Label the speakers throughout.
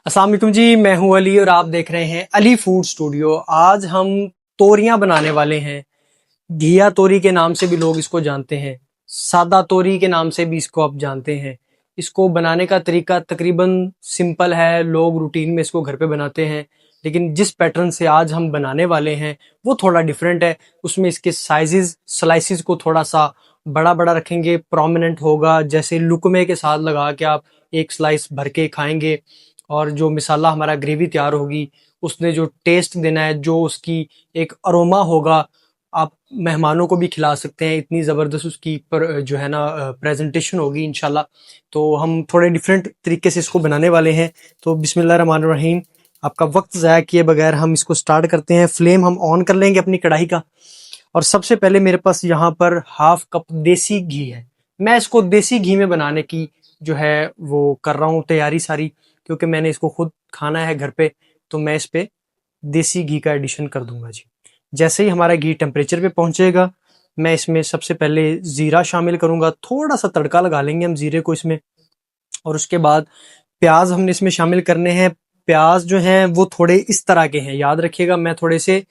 Speaker 1: अस्सलाम वालेकुम जी, मैं हूं अली और आप देख रहे हैं अली फूड स्टूडियो। आज हम तोरियां बनाने वाले हैं। घिया तोरी के नाम से भी लोग इसको जानते हैं, सादा तोरी के नाम से भी इसको आप जानते हैं। इसको बनाने का तरीका तकरीबन सिंपल है, लोग रूटीन में इसको घर पे बनाते हैं। लेकिन जिस पैटर्न से आज हम बनाने वाले हैं वो थोड़ा डिफरेंट है। उसमें इसके साइजेस स्लाइसिस को थोड़ा सा बड़ा बड़ा रखेंगे, प्रोमिनेंट होगा, जैसे लुकमे के साथ लगा के आप एक स्लाइस भर के खाएंगे। और जो मिसाला हमारा ग्रेवी तैयार होगी, उसने जो टेस्ट देना है, जो उसकी एक अरोमा होगा, आप मेहमानों को भी खिला सकते हैं। इतनी ज़बरदस्त उसकी जो है ना प्रेजेंटेशन होगी इंशाल्लाह। तो हम थोड़े डिफरेंट तरीके से इसको बनाने वाले हैं। तो बिस्मिल्लाह रहमान रहीम, आपका वक्त ज़ाया किए बगैर हम इसको स्टार्ट करते हैं। फ्लेम हम ऑन कर लेंगे अपनी कढ़ाई का। और सबसे पहले मेरे पास यहाँ पर हाफ कप देसी घी है। मैं इसको देसी घी में बनाने की जो है वो कर रहा हूँ तैयारी सारी, क्योंकि मैंने इसको खुद खाना है घर पे। तो मैं इस पे देसी घी का एडिशन कर दूंगा जी। जैसे ही हमारा घी टेम्परेचर पे पहुंचेगा, मैं इसमें सबसे पहले जीरा शामिल करूंगा। थोड़ा सा तड़का लगा लेंगे हम जीरे को इसमें। और उसके बाद प्याज हमने इसमें शामिल करने हैं। प्याज जो हैं वो थोड़े इस तरह के हैं, याद रखिएगा मैं थोड़े से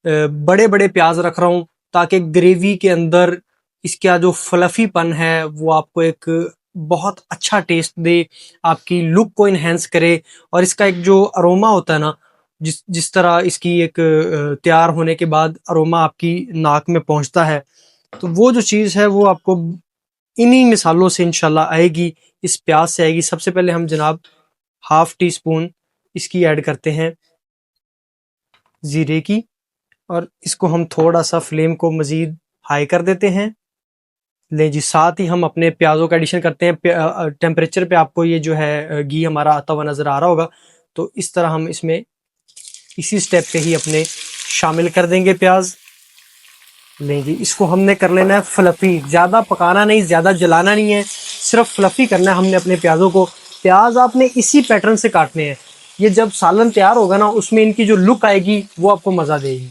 Speaker 1: बड़े बड़े प्याज रख रहा हूँ, ताकि ग्रेवी के अंदर इसका जो फ्लफीपन है वो आपको एक बहुत अच्छा टेस्ट दे, आपकी लुक को इन्हेंस करे। और इसका एक जो अरोमा होता है ना, जिस जिस तरह इसकी एक तैयार होने के बाद अरोमा आपकी नाक में पहुंचता है, तो वो जो चीज़ है वो आपको इन्हीं मिसालों से इंशाल्लाह आएगी, इस प्याज से आएगी। सबसे पहले हम जनाब हाफ टी स्पून इसकी ऐड करते हैं ज़ीरे की। और इसको हम थोड़ा सा फ्लेम को मज़ीद हाई कर देते हैं। ले जी, साथ ही हम अपने प्याज़ों का एडिशन करते हैं। टेम्परेचर पे आपको ये जो है घी हमारा आता हुआ नज़र आ रहा होगा। तो इस तरह हम इसमें इसी स्टेप पे ही अपने शामिल कर देंगे प्याज। ले जी, इसको हमने कर लेना है फ्लफी, ज़्यादा पकाना नहीं, ज़्यादा जलाना नहीं है, सिर्फ फ्लफी करना है हमने अपने प्याज़ों को। प्याज आपने इसी पैटर्न से काटने हैं। ये जब सालन तैयार होगा ना, उसमें इनकी जो लुक आएगी वो आपको मज़ा देगी।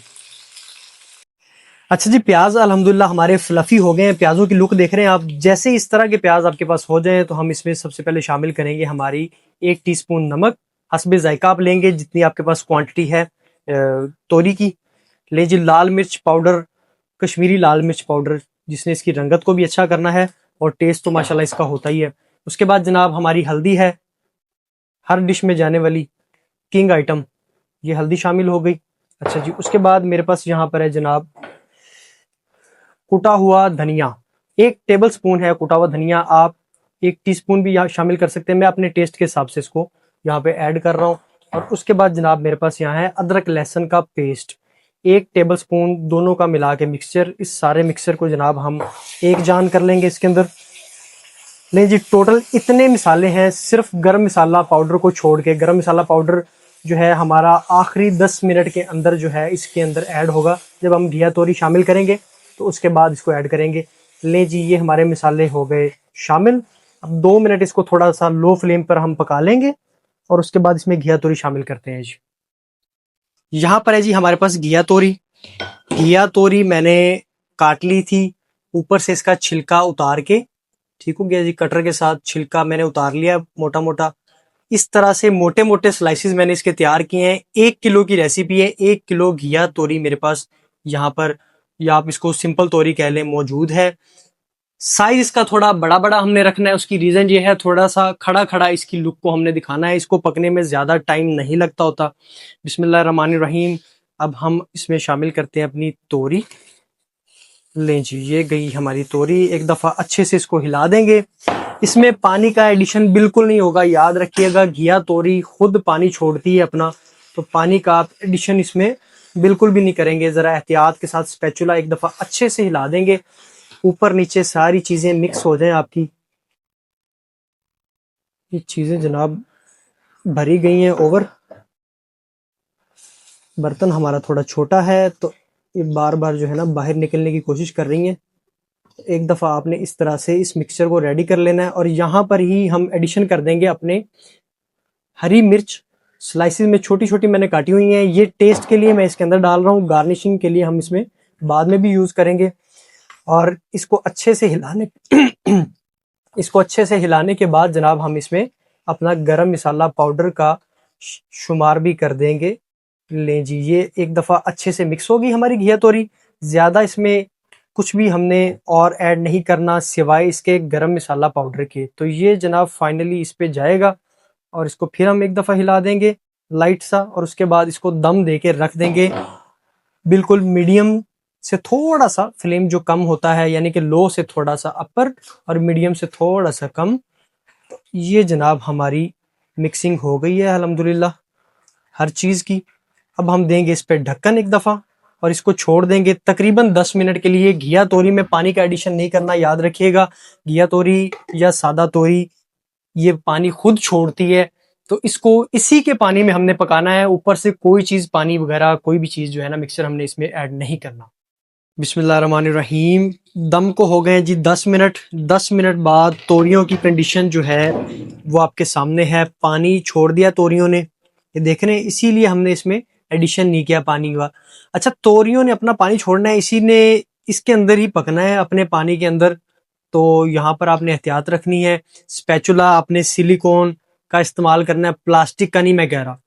Speaker 1: अच्छा जी, प्याज अल्हम्दुलिल्लाह हमारे फ्लफी हो गए हैं। प्याजों की लुक देख रहे हैं आप। जैसे इस तरह के प्याज आपके पास हो जाए तो हम इसमें सबसे पहले शामिल करेंगे हमारी 1 टीस्पून नमक। हस्बे जायका आप लेंगे जितनी आपके पास क्वांटिटी है तोरी की। ले जी, लाल मिर्च पाउडर, कश्मीरी लाल मिर्च पाउडर, जिसने इसकी रंगत को भी अच्छा करना है और टेस्ट तो माशाल्लाह इसका होता ही है। उसके बाद जनाब हमारी हल्दी है, हर डिश में जाने वाली किंग आइटम, ये हल्दी शामिल हो गई। अच्छा जी, उसके बाद मेरे पास यहाँ पर है जनाब कुटा हुआ धनिया। 1 टेबल स्पून है कुटा हुआ धनिया। आप 1 टीस्पून भी यहाँ शामिल कर सकते हैं, मैं अपने टेस्ट के हिसाब से इसको यहाँ पे ऐड कर रहा हूँ। और उसके बाद जनाब मेरे पास यहाँ है अदरक लहसुन का पेस्ट, 1 टेबल स्पून, दोनों का मिला के मिक्सचर। इस सारे मिक्सचर को जनाब हम एक जान कर लेंगे इसके अंदर। नहीं जी, टोटल इतने मिसाले हैं, सिर्फ गरम मसाला पाउडर को छोड़ के। गरम मसाला पाउडर जो है हमारा आखिरी 10 मिनट के अंदर जो है इसके अंदर ऐड होगा, जब हम घिया तोरी शामिल करेंगे तो उसके बाद इसको ऐड करेंगे। ले जी, ये हमारे मिसाले हो गए शामिल। अब 2 मिनट इसको थोड़ा सा लो फ्लेम पर हम पका लेंगे और उसके बाद इसमें घिया तोरी शामिल करते हैं जी। यहाँ पर है जी हमारे पास घिया तोरी। घिया तोरी मैंने काट ली थी, ऊपर से इसका छिलका उतार के। ठीक हो गया जी, कटर के साथ छिलका मैंने उतार लिया मोटा मोटा। इस तरह से मोटे मोटे स्लाइसिस मैंने इसके तैयार किए हैं। 1 किलो की रेसिपी है, 1 किलो घिया तोरी मेरे पास यहाँ पर, या आप इसको सिंपल तोरी कह लें, मौजूद है। साइज इसका थोड़ा बड़ा बड़ा हमने रखना है। उसकी रीजन ये है, थोड़ा सा खड़ा खड़ा इसकी लुक को हमने दिखाना है। इसको पकने में ज्यादा टाइम नहीं लगता होता। बिस्मिल्लाह रहमान रहीम। अब हम इसमें शामिल करते हैं अपनी तोरी। लें जी, ये गई हमारी तोरी। एक दफा अच्छे से इसको हिला देंगे। इसमें पानी का एडिशन बिल्कुल नहीं होगा, याद रखिएगा। घिया तोरी खुद पानी छोड़ती है अपना, तो पानी का आप एडिशन इसमें बिल्कुल भी नहीं करेंगे। जरा एहतियात के साथ स्पैचुला एक दफा अच्छे से हिला देंगे, ऊपर नीचे सारी चीजें मिक्स हो जाएं आपकी। ये चीजें जनाब भरी गई हैं ओवर। बर्तन हमारा थोड़ा छोटा है तो ये बार बार जो है ना बाहर निकलने की कोशिश कर रही है। एक दफ़ा आपने इस तरह से इस मिक्सचर को रेडी कर लेना है। और यहाँ पर ही हम एडिशन कर देंगे अपने हरी मिर्च। स्लाइसिस में छोटी छोटी मैंने काटी हुई हैं, ये टेस्ट के लिए मैं इसके अंदर डाल रहा हूँ। गार्निशिंग के लिए हम इसमें बाद में भी यूज़ करेंगे। और इसको अच्छे से हिलाने इसको अच्छे से हिलाने के बाद जनाब हम इसमें अपना गरम मसाला पाउडर का शुमार भी कर देंगे। लें जी, ये एक दफ़ा अच्छे से मिक्स होगी हमारी घिया तोरी। ज़्यादा इसमें कुछ भी हमने और ऐड नहीं करना सिवाय इसके गरम मसाला पाउडर के। तो ये जनाब फाइनली इस पे जाएगा और इसको फिर हम एक दफ़ा हिला देंगे लाइट सा, और उसके बाद इसको दम दे के रख देंगे बिल्कुल मीडियम से थोड़ा सा फ्लेम जो कम होता है, यानी कि लो से थोड़ा सा अपर और मीडियम से थोड़ा सा कम। तो ये जनाब हमारी मिक्सिंग हो गई है अल्हम्दुलिल्लाह हर चीज़ की। अब हम देंगे इस पे ढक्कन एक दफ़ा और इसको छोड़ देंगे तकरीबन 10 मिनट के लिए। घिया तोरी में पानी का एडिशन नहीं करना, याद रखिएगा। घिया तोरी या सादा तोरी ये पानी खुद छोड़ती है, तो इसको इसी के पानी में हमने पकाना है। ऊपर से कोई चीज़, पानी वगैरह कोई भी चीज़ जो है ना, मिक्सचर हमने इसमें ऐड नहीं करना। बिस्मिल्लाहिर्रहमानिर्रहीम। दम को हो गए जी 10 मिनट। 10 मिनट बाद तोरियों की कंडीशन जो है वो आपके सामने है। पानी छोड़ दिया तोरियों ने, ये देख रहे हैं, इसीलिए हमने इसमें एडिशन नहीं किया पानी का। अच्छा, तोरियों ने अपना पानी छोड़ना है, इसी ने इसके अंदर ही पकना है, अपने पानी के अंदर। तो यहाँ पर आपने एहतियात रखनी है। स्पैचुला आपने सिलिकॉन का इस्तेमाल करना है, प्लास्टिक का नहीं मैं कह रहा,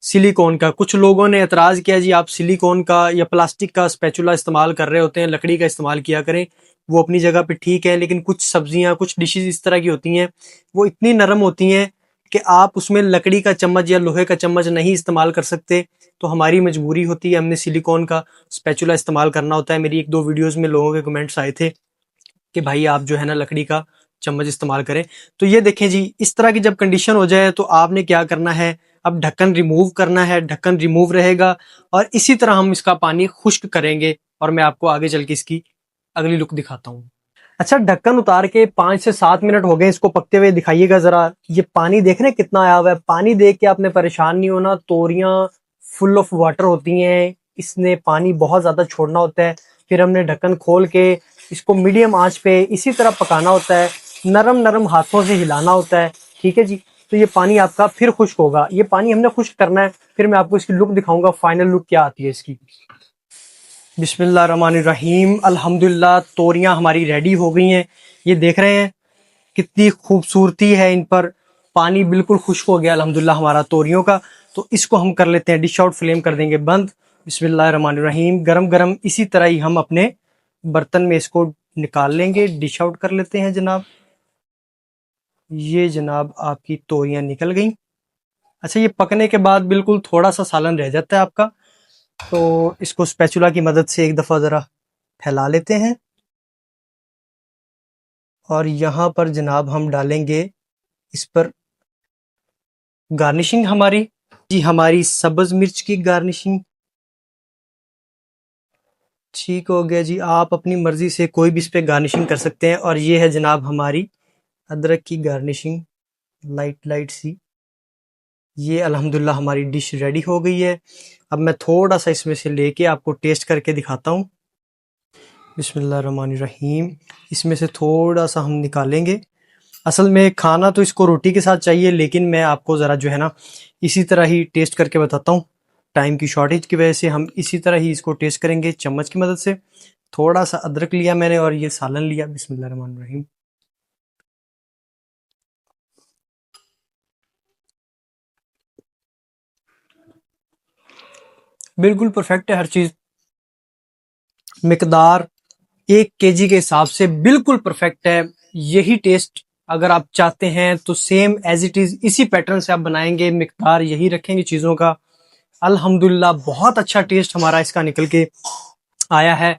Speaker 1: सिलिकॉन का। कुछ लोगों ने एतराज़ किया जी आप सिलिकॉन का या प्लास्टिक का स्पैचुला इस्तेमाल कर रहे होते हैं, लकड़ी का इस्तेमाल किया करें। वो अपनी जगह पे ठीक है, लेकिन कुछ सब्जियां, कुछ डिशेज इस तरह की होती हैं, वो इतनी नरम होती हैं कि आप उसमें लकड़ी का चम्मच या लोहे का चम्मच नहीं इस्तेमाल कर सकते। तो हमारी मजबूरी होती है, हमने सिलिकॉन का स्पैचुला इस्तेमाल करना होता है। मेरी एक दो वीडियोज़ में लोगों के कमेंट्स आए थे कि भाई आप जो है ना लकड़ी का चम्मच इस्तेमाल करें। तो ये देखें जी, इस तरह की जब कंडीशन हो जाए तो आपने क्या करना है, अब ढक्कन रिमूव करना है। ढक्कन रिमूव रहेगा और इसी तरह हम इसका पानी खुश्क करेंगे और मैं आपको आगे चल के इसकी अगली लुक दिखाता हूँ। अच्छा, ढक्कन उतार के 5 से 7 मिनट हो गए इसको पकते हुए, दिखाइएगा जरा। ये पानी देख रहे हैं कितना आया हुआ है। पानी देख के आपने परेशान नहीं होना, तोरियां फुल ऑफ वाटर होती हैं, इसने पानी बहुत ज्यादा छोड़ना होता है। फिर हमने ढक्कन खोल के इसको मीडियम आंच पे इसी तरह पकाना होता है, नरम नरम हाथों से हिलाना होता है, ठीक है जी। तो ये पानी आपका फिर खुश्क होगा, ये पानी हमने खुश्क करना है। फिर मैं आपको इसकी लुक दिखाऊंगा, फाइनल लुक क्या आती है इसकी। बिस्मिल्लाहिर्रहमानिर्रहीम। अल्हम्दुलिल्लाह तोरियां हमारी रेडी हो गई हैं। ये देख रहे हैं कितनी खूबसूरती है इन पर, पानी बिल्कुल खुश्क हो गया अल्हम्दुलिल्लाह हमारा तोरियों का। तो इसको हम कर लेते हैं डिश आउट, फ्लेम कर देंगे बंद। बिस्मिल्लाहिर्रहमानिर्रहीम। गरम गरम इसी तरह ही हम अपने बर्तन में इसको निकाल लेंगे, डिश आउट कर लेते हैं जनाब। ये जनाब आपकी तोरियां निकल गई। अच्छा, ये पकने के बाद बिल्कुल थोड़ा सा सालन रह जाता है आपका, तो इसको स्पैचुला की मदद से एक दफ़ा ज़रा फैला लेते हैं। और यहाँ पर जनाब हम डालेंगे इस पर गार्निशिंग हमारी, जी हमारी सब्ज़ मिर्च की गार्निशिंग। ठीक हो गया जी, आप अपनी मर्ज़ी से कोई भी इस पर गार्निशिंग कर सकते हैं। और ये है जनाब हमारी अदरक की गार्निशिंग, लाइट लाइट सी। ये अल्हम्दुलिल्लाह हमारी डिश रेडी हो गई है। अब मैं थोड़ा सा इसमें से लेके आपको टेस्ट करके दिखाता हूँ। बिस्मिल्लाहिर्रहमानिर्रहीम। इसमें से थोड़ा सा हम निकालेंगे। असल में खाना तो इसको रोटी के साथ चाहिए, लेकिन मैं आपको ज़रा जो है ना इसी तरह ही टेस्ट करके बताता हूँ। टाइम की शॉर्टेज की वजह से हम इसी तरह ही इसको टेस्ट करेंगे चम्मच की मदद से। थोड़ा सा अदरक लिया मैंने और ये सालन लिया। बिस्मिल्लाहिर्रहमानिर्रहीम। बिल्कुल परफेक्ट है हर चीज़, मिकदार 1 kg के हिसाब से बिल्कुल परफेक्ट है। यही टेस्ट अगर आप चाहते हैं तो सेम एज इट इज़ इसी पैटर्न से आप बनाएंगे, मिकदार यही रखेंगे चीज़ों का। अल्हम्दुलिल्लाह बहुत अच्छा टेस्ट हमारा इसका निकल के आया है।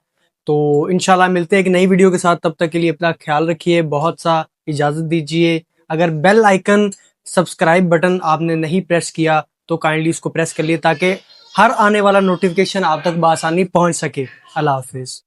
Speaker 1: तो इंशाल्लाह मिलते हैं एक नई वीडियो के साथ, तब तक के लिए अपना ख्याल रखिए, बहुत सा इजाज़त दीजिए। अगर बेल आइकन सब्सक्राइब बटन आपने नहीं प्रेस किया तो काइंडली उसको प्रेस कर लिए, ताकि हर आने वाला नोटिफिकेशन आप तक बआसानी पहुंच सके। अल्लाह हाफिज़।